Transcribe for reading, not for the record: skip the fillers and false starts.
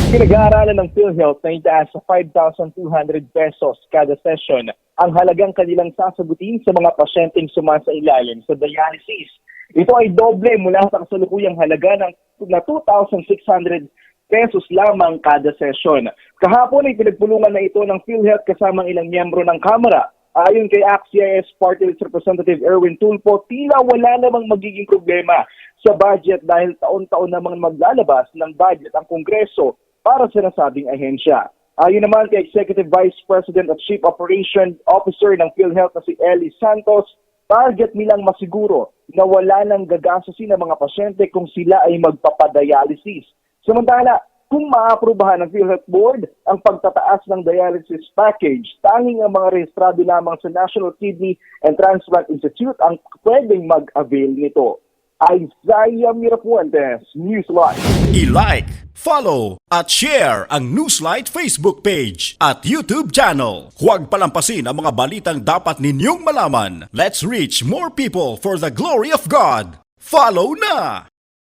Pinag-aaralan ng PhilHealth na itaas sa 5,200 pesos kada session ang halagang kanilang sasagutin sa mga pasyenteng sumasailalim sa dialysis. Ito ay doble mula sa kasalukuyang halaga na 2,600 pesos lamang kada session. Kahapon ay pinagpulungan na ito ng PhilHealth kasamang ilang miyembro ng Kamara. Ayon kay ACT-CIS Party List Representative Erwin Tulfo, tila wala namang magiging problema sa budget dahil taon-taon namang maglalabas ng budget ang Kongreso para sa nasabing ahensya. Ayon naman kay Executive Vice President at Chief Operation Officer ng PhilHealth na si Ellie Santos, target nilang masiguro na wala nang gagastusin ng mga pasyente kung sila ay magpapadialysis. Samantala, kung maaprubahan ng PhilHealth Board ang pagtataas ng dialysis package, tanging ang mga rehistrado lamang sa National Kidney and Transplant Institute ang pwedeng mag-avail nito. Isaiah Mirapuentes, Newsline. I-like, follow, at share ang Newslight Facebook page at YouTube channel. Huwag palampasin ang mga balitang dapat ninyong malaman. Let's reach more people for the glory of God. Follow na!